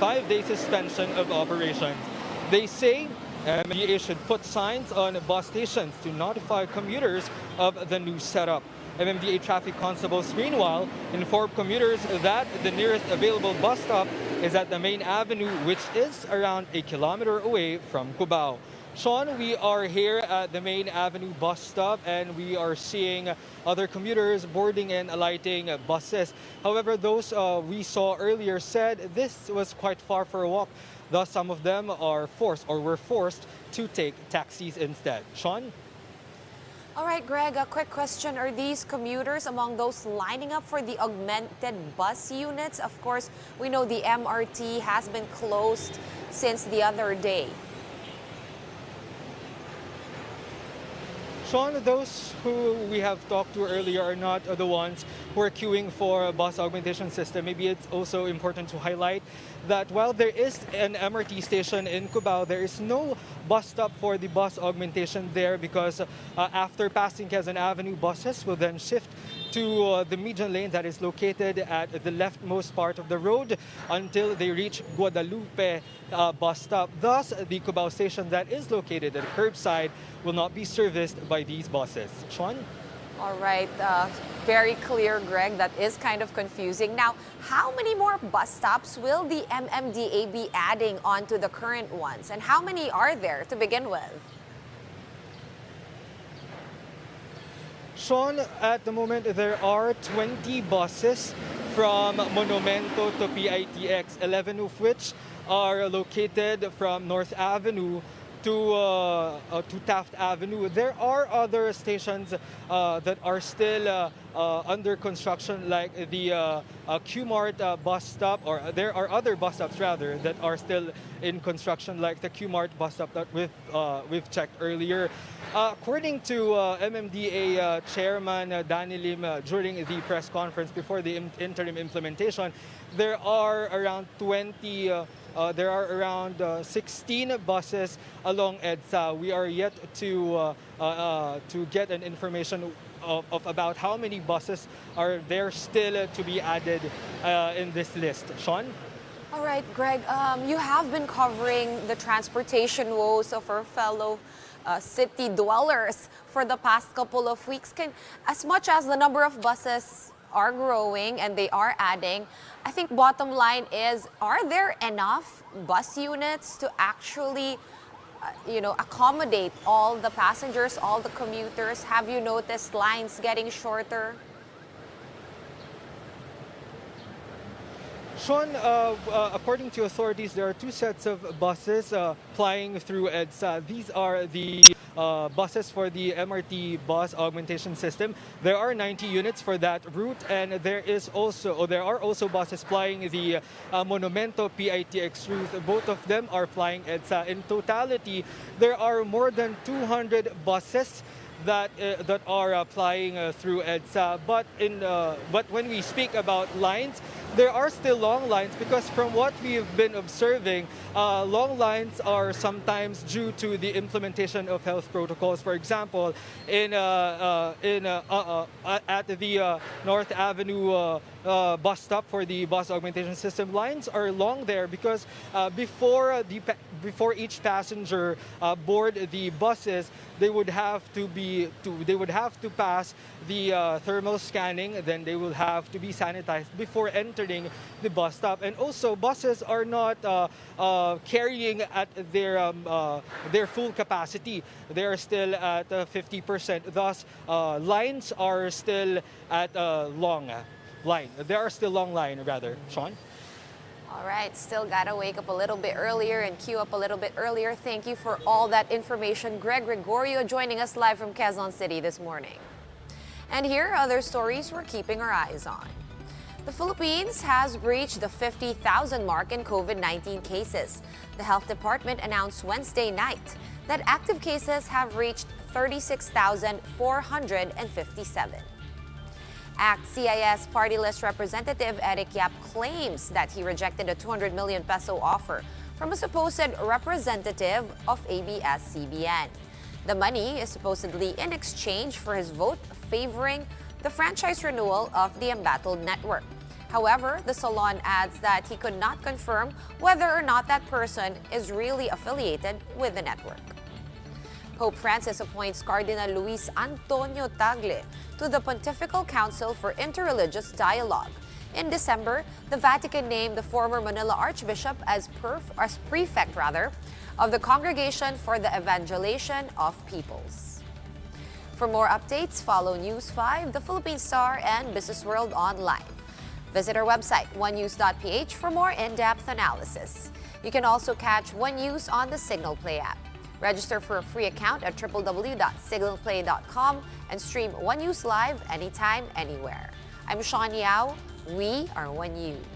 5-day suspension of operations. They say MMDA should put signs on bus stations to notify commuters of the new setup. MMDA traffic constables, meanwhile, informed commuters that the nearest available bus stop is at the main avenue, which is around a kilometer away from Cubao. Sean, we are here at the main avenue bus stop and we are seeing other commuters boarding and alighting buses. However, those we saw earlier said this was quite far for a walk. Thus, some of them are forced or were forced to take taxis instead. Sean? All right, Greg, a quick question. Are these commuters among those lining up for the augmented bus units? Of course, we know the MRT has been closed since the other day. Sean, those who we have talked to earlier are not the ones who are queuing for a bus augmentation system. Maybe it's also important to highlight that while there is an MRT station in Cubao, there is no bus stop for the bus augmentation there because after passing Quezon Avenue, buses will then shift to the median lane that is located at the leftmost part of the road until they reach Guadalupe bus stop. Thus, the Cubao station that is located at the curbside will not be serviced by these buses. Sean? All right, very clear, Greg. That is kind of confusing. Now, how many more bus stops will the MMDA be adding onto the current ones? And how many are there to begin with? Sean, at the moment, there are 20 buses from Monumento to PITX, 11 of which are located from North Avenue to Taft Avenue. There are other stations that are still under construction, like the Q-Mart bus stop, or there are other bus stops rather that are still in construction, like the Q-Mart bus stop that we've checked earlier. According to MMDA Chairman Danny Lim during the press conference before the interim implementation, there are around 16 buses along EDSA. We are yet to get an information of about how many buses are there still to be added in this list. Sean? All right, Greg, you have been covering the transportation woes of our fellow city dwellers for the past couple of weeks. As much as the number of buses are growing and they are adding, I think bottom line is, are there enough bus units to actually accommodate all the passengers, all the commuters? Have you noticed lines getting shorter? Sean, according to authorities, there are two sets of buses plying through EDSA. These are the buses for the MRT bus augmentation system. There are 90 units for that route, and there are also buses plying the Monumento PITX route. Both of them are flying EDSA. In totality, there are more than 200 buses that are flying through EDSA. But when we speak about lines, there are still long lines because from what we've been observing, long lines are sometimes due to the implementation of health protocols. For example, at the North Avenue bus stop for the bus augmentation system, lines are long there because before each passenger board the buses, they would have to pass the thermal scanning, then they will have to be sanitized before entering the bus stop. And also, buses are not carrying at their full capacity. They are still at 50%. Thus, lines are still at long line. There are still long line, rather. Sean? All right, still gotta wake up a little bit earlier and queue up a little bit earlier. Thank you for all that information. Greg Gregorio joining us live from Quezon City this morning. And here are other stories we're keeping our eyes on. The Philippines has breached the 50,000 mark in COVID-19 cases. The Health Department announced Wednesday night that active cases have reached 36,457. ACT-CIS party list representative Eric Yap claims that he rejected a 200 million peso offer from a supposed representative of ABS-CBN. The money is supposedly in exchange for his vote favoring the franchise renewal of the embattled network. However, the Solon adds that he could not confirm whether or not that person is really affiliated with the network. Pope Francis appoints Cardinal Luis Antonio Tagle to the Pontifical Council for Interreligious Dialogue. In December, the Vatican named the former Manila Archbishop as prefect of the Congregation for the Evangelization of Peoples. For more updates, follow News 5, The Philippine Star, and Business World online. Visit our website, onenews.ph, for more in-depth analysis. You can also catch One News on the Signal Play app. Register for a free account at www.signalplay.com and stream One News live anytime, anywhere. I'm Sean Yao. We are One News.